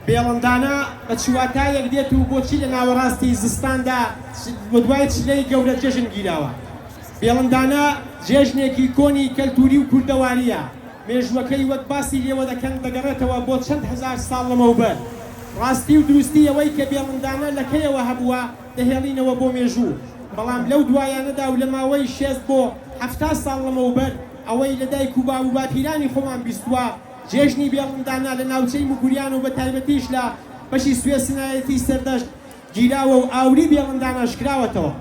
بێڵندانە بە چواتایەک دێت و بۆچی لە ناوەڕاستی زستاندا بە دوای چلەی گەورە جێژن گیراوە. بێڵندانە جێژنێکی کۆنی کەلتوری و کوردەواریە. مێژوەکەی وەک باسی لێوە دەکەن دەگەڕێتەوە بۆ چەند هەزار ساڵ لەمەوبەر. ڕاستی و دروستی ئەوەی کە بێڵندانە لەکەیەوە هەبووە دەهێڵینەوە بۆ مێژوو. بەڵام لەو دوایانەدا و لە ماوەی 6 بۆ 70 ساڵ لەمەوبەر ئەوەی لە دایک و باو و باپیرانی خۆمان بیستووە جێژنی بێڵندانە لە ناوچەی موگوریان و بە تایبەتیش لە بەشی سوێسنایەتی سەردەشت گیراوە و ئاوری بێڵندانە شکراوەتەوە.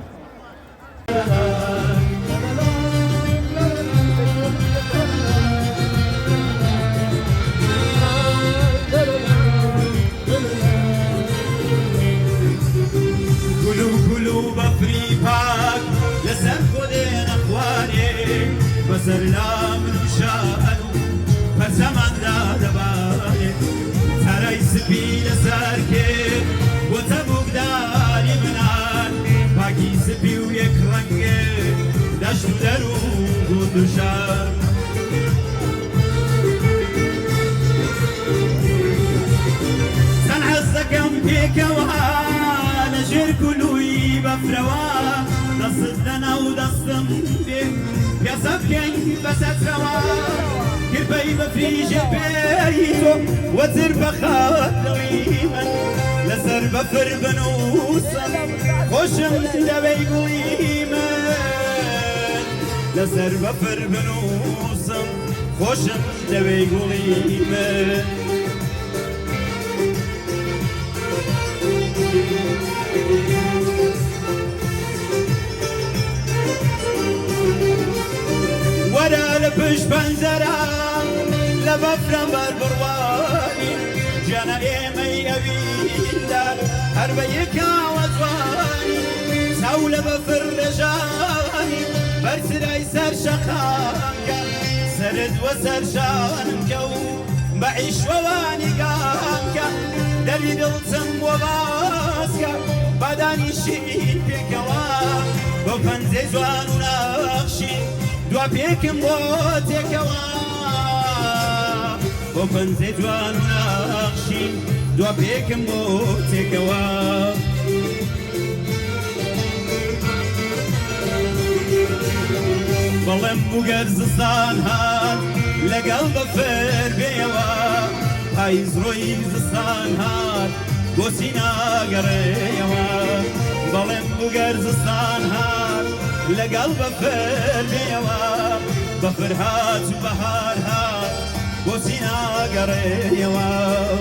بفريباك لسر خودين اخواني بسر لا من شاءنو فزمان لا دباني ترى سبي لسر كير وتبوك داري منان باقي سبي ويكرنجي دشت درو ودشار سنحسكم بيك وانا جير كلوي بفروا دستنا ودستم بيك يا سبكين بستروا كربي بفريج بيتو وزر بخات لويما لسر بفر بنوسم خوشم دبي قويما لسر بفر بنوسم خوشم دبي قويما ورا لبش بنزرا لبفرم بربرواني جانا ايمي ابيدار هربيكا وزواني ساول بفر رجاني برسراي سر شخانكا سرد وسر شانكا بعيش وواني قانكا دري دلتم وباسكا بداني شيء بكوا بفنزي زوان وناخشي دوا بيكم بوتكوا بفنزي زوان وناخشي دوا بيكم بوتكوا بلم بوغرز زانهات لقلب فر بيوا هايز رويز زانهات بوسينا قريوا بلم بوغرز زانهات لقلب فر بيوا بفرهات وبهارهات بوسينا قريوا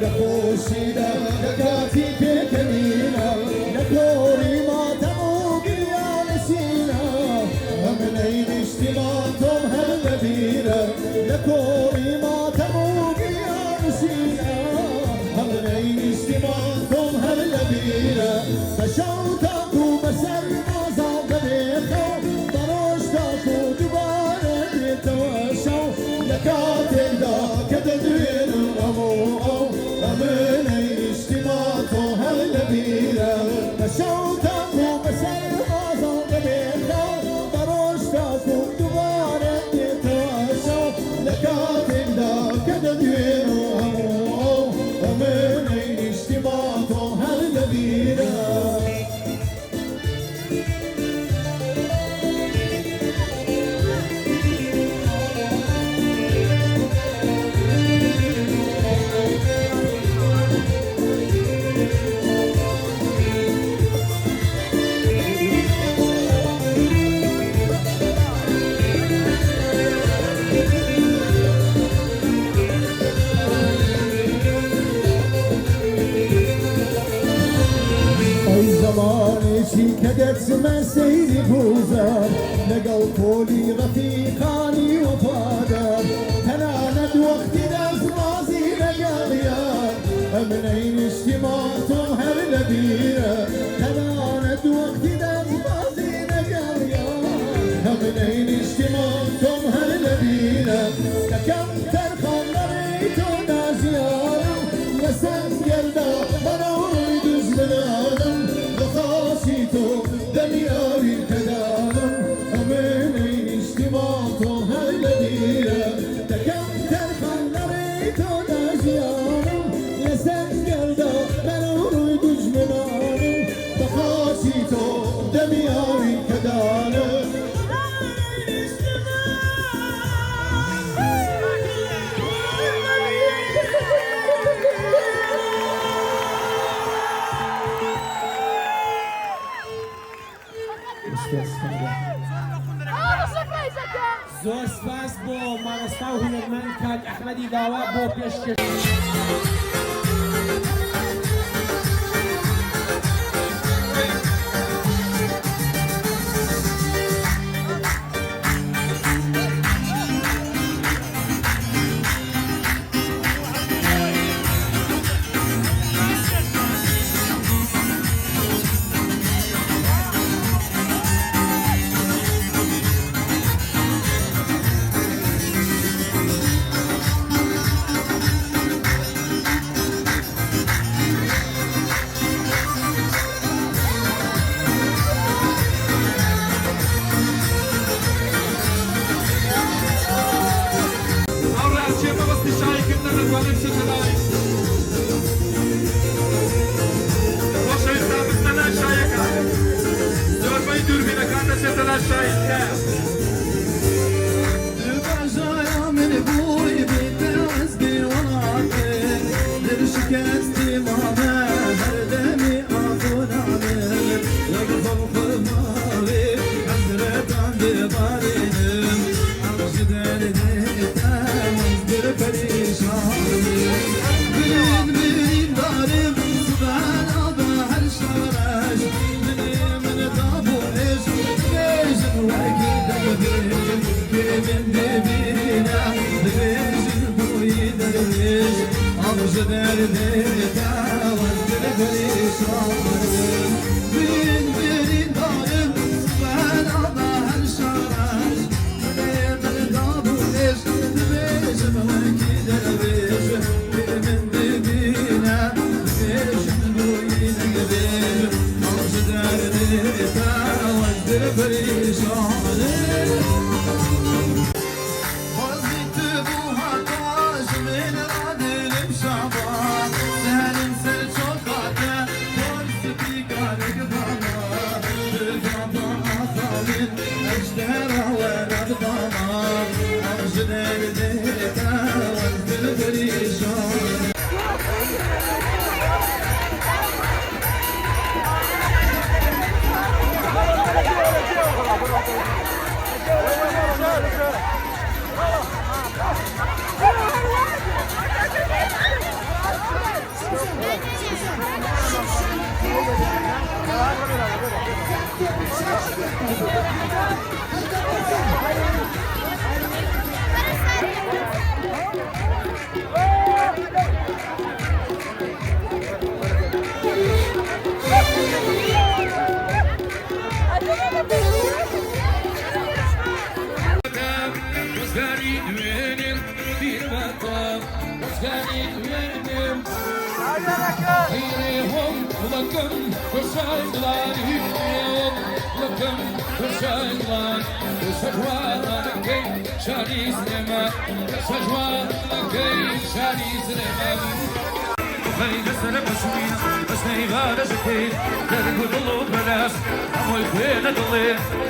لخوشينا لكاتي بكمينا لكوري ما تموق يا نسينا همنين اجتماعتم هالنبينا لكوري ما تموق يا نسينا همنين اجتماعتم هالنبينا بشوتاكو بسر ما زاد بيخو دروشتاكو دبارة بيتوشو لكاتي دا كتدوين أمنين اجتماعتم هالنبينا بشوتاكو بسر ما زاد بيخو دروشتاكو دبارة بيتوشو لكاتي دا كتدوين أمنين اجتماعتم هالنبينا زماني كدت سما سيدي بوزر لقوا طولي رفيقاني وفادر تناند وقتي داز مازي لقاليار امنين اجتماعتم هالنبينا تناند وقتي داز مازي لقاليار امنين اجتماعتم هالنبينا لكم ترخم لريتو نازيارم يسنقل دا منور يدوز منادم لخاصيتو دنياوي كدارم امنين اجتماعتم هالنبينا لكم ترخم لريتو نازيارم يسنقل دا منور يدوز منادم لخاصيتو دنياوي كدارم زۆر سپاس بۆ مامۆستا و هونەرمەند کاک ئەحمەدی داوا بۆ پێشکەش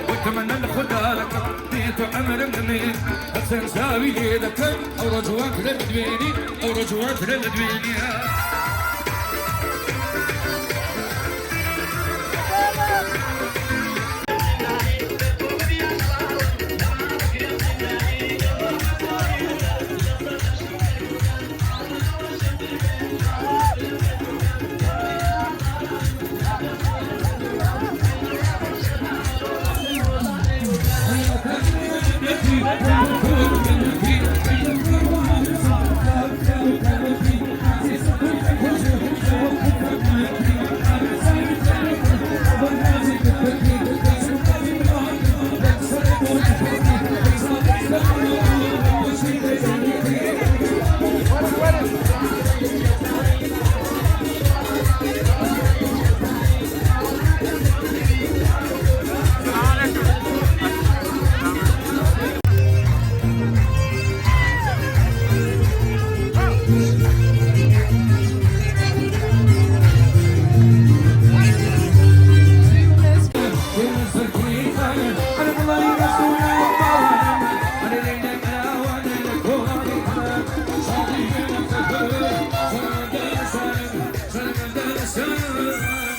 واتمنى ناخدها لك بيت عمر مني تنسى بيدك او رجوك للدويني او رجوك للدويني Sun